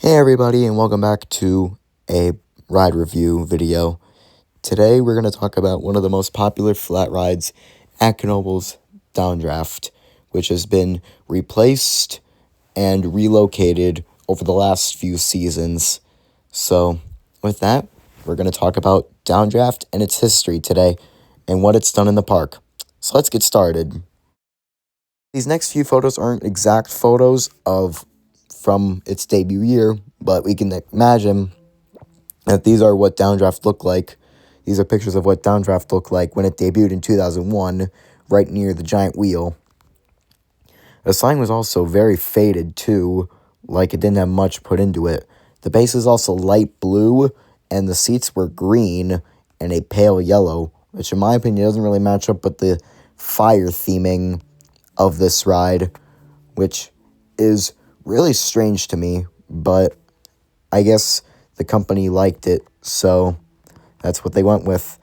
Hey everybody, and welcome back to a ride review video. Today we're going to talk about one of the most popular flat rides at Knoebel's, Downdraft, which has been replaced and relocated over the last few seasons. So with that, we're going to talk about Downdraft and its history today and what it's done in the park. So let's get started. These next few photos aren't exact photos from its debut year, but we can imagine that these are what Downdraft looked like. These are pictures of what Downdraft looked like when it debuted in 2001, right near the giant wheel. The sign was also very faded too, like it didn't have much put into it. The base is also light blue, and the seats were green and a pale yellow, which in my opinion doesn't really match up with the fire theming of this ride, which is really strange to me, but I guess the company liked it, so that's what they went with.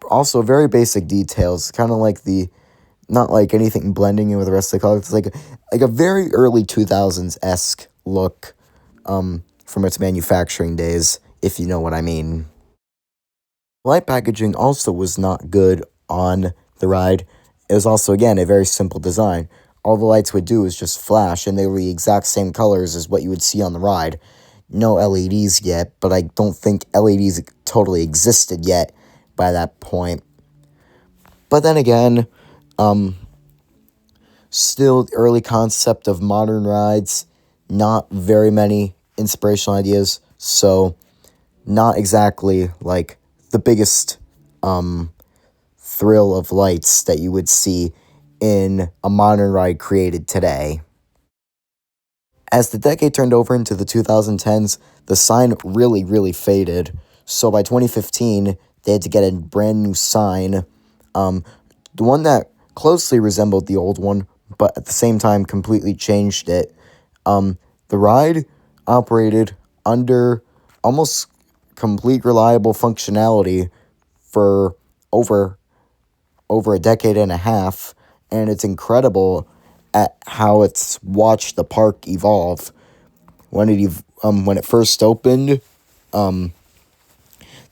Also, very basic details, kind of like not like anything blending in with the rest of the colors. It's like a very early 2000s-esque look from its manufacturing days, if you know what I mean. Light packaging also was not good on the ride. It was also, again, a very simple design. All the lights would do is just flash, and they were the exact same colors as what you would see on the ride. No LEDs yet, but I don't think LEDs totally existed yet by that point. But then again, still the early concept of modern rides, not very many inspirational ideas, so not exactly like the biggest thrill of lights that you would see in a modern ride created today. As the decade turned over into the 2010s, the sign really faded. So by 2015, they had to get a brand new sign, the one that closely resembled the old one, but at the same time completely changed it. The ride operated under almost complete reliable functionality for over a decade and a half, and it's incredible at how it's watched the park evolve. When it first opened, that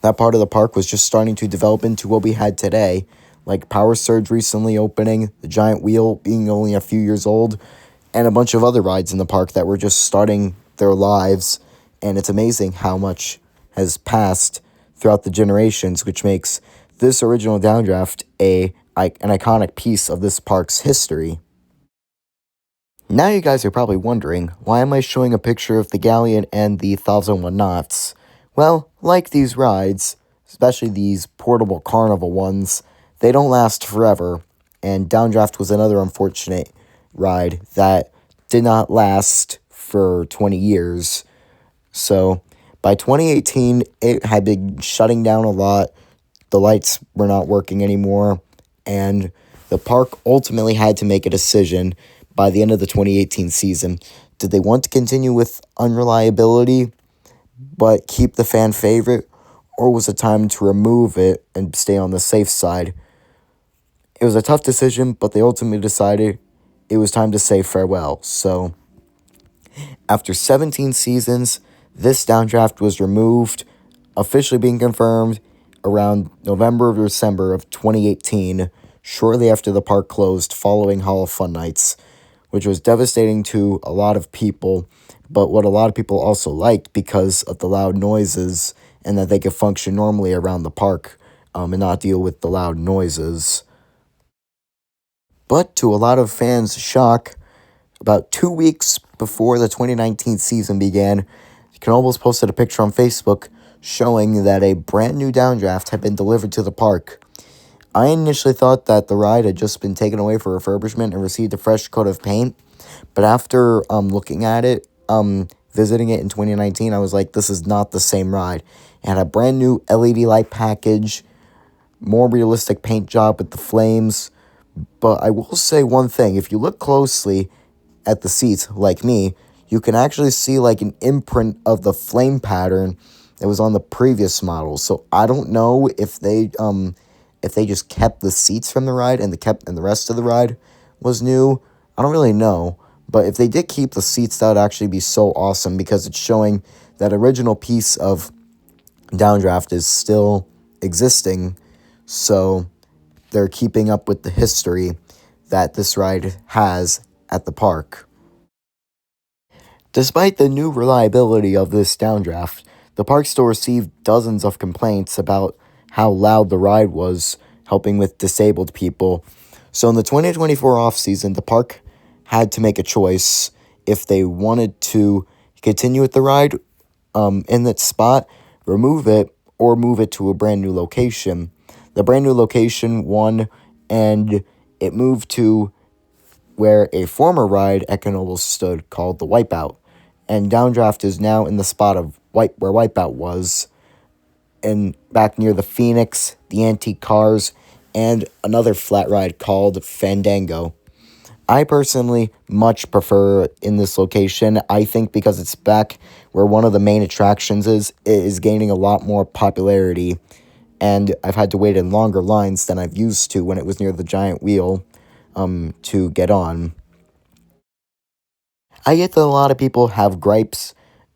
part of the park was just starting to develop into what we had today, like Power Surge recently opening, the giant wheel being only a few years old, and a bunch of other rides in the park that were just starting their lives. And it's amazing how much has passed throughout the generations, which makes this original Downdraft an iconic piece of this park's history. Now you guys are probably wondering, why am I showing a picture of the Galleon and the 1001 Knots? Well, like these rides, especially these portable carnival ones, they don't last forever, and Downdraft was another unfortunate ride that did not last for 20 years. So by 2018, it had been shutting down a lot, the lights were not working anymore, and the park ultimately had to make a decision by the end of the 2018 season. Did they want to continue with unreliability but keep the fan favorite, or was it time to remove it and stay on the safe side? It was a tough decision, but they ultimately decided it was time to say farewell. So after 17 seasons, this Downdraft was removed, officially being confirmed around November or December of 2018, shortly after the park closed following Hall of Fun Nights, which was devastating to a lot of people, but what a lot of people also liked because of the loud noises and that they could function normally around the park and not deal with the loud noises. But to a lot of fans' shock, about 2 weeks before the 2019 season began, Knoebel's posted a picture on Facebook showing that a brand new Downdraft had been delivered to the park. I initially thought that the ride had just been taken away for refurbishment and received a fresh coat of paint, but after looking at it, visiting it in 2019, I was like, this is not the same ride. It had a brand new LED light package, more realistic paint job with the flames, but I will say one thing, if you look closely at the seats, like me, you can actually see like an imprint of the flame pattern that was on the previous model. So I don't know if they just kept the seats from the ride and the rest of the ride was new. I don't really know, But if they did keep the seats, that would actually be so awesome, because it's showing that original piece of Downdraft is still existing. So they're keeping up with the history that this ride has at the park. Despite the new reliability of this Downdraft, the park still received dozens of complaints about how loud the ride was, helping with disabled people. So in the 2024 off-season, the park had to make a choice if they wanted to continue with the ride in that spot, remove it, or move it to a brand new location. The brand new location won, and it moved to where a former ride at Knoebels stood called the Wipeout. And Downdraft is now in the spot of where Wipeout was, and back near the Phoenix, the Antique Cars, and another flat ride called Fandango. I personally much prefer in this location. I think because it's back where one of the main attractions is, it is gaining a lot more popularity, and I've had to wait in longer lines than I've used to when it was near the giant wheel to get on. I get that a lot of people have gripes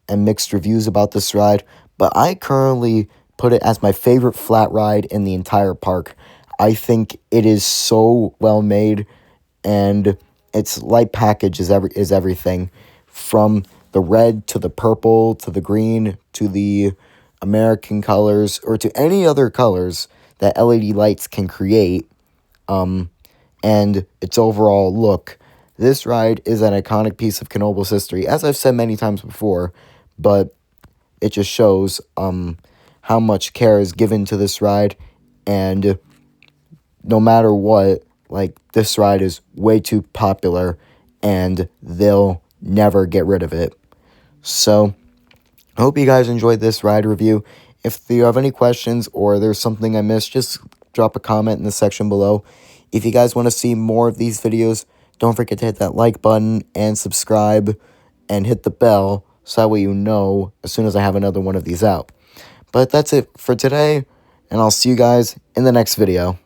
and mixed reviews about this ride, but I currently put it as my favorite flat ride in the entire park. I think it is so well made, and its light package is everything, from the red to the purple to the green to the American colors, or to any other colors that LED lights can create, and its overall look. This ride is an iconic piece of Knoebels history, as I've said many times before, but it just shows how much care is given to this ride, and no matter what, like, this ride is way too popular, and they'll never get rid of it. So, I hope you guys enjoyed this ride review. If you have any questions or there's something I missed, just drop a comment in the section below. If you guys want to see more of these videos, don't forget to hit that like button and subscribe and hit the bell so that way you know as soon as I have another one of these out. But that's it for today, and I'll see you guys in the next video.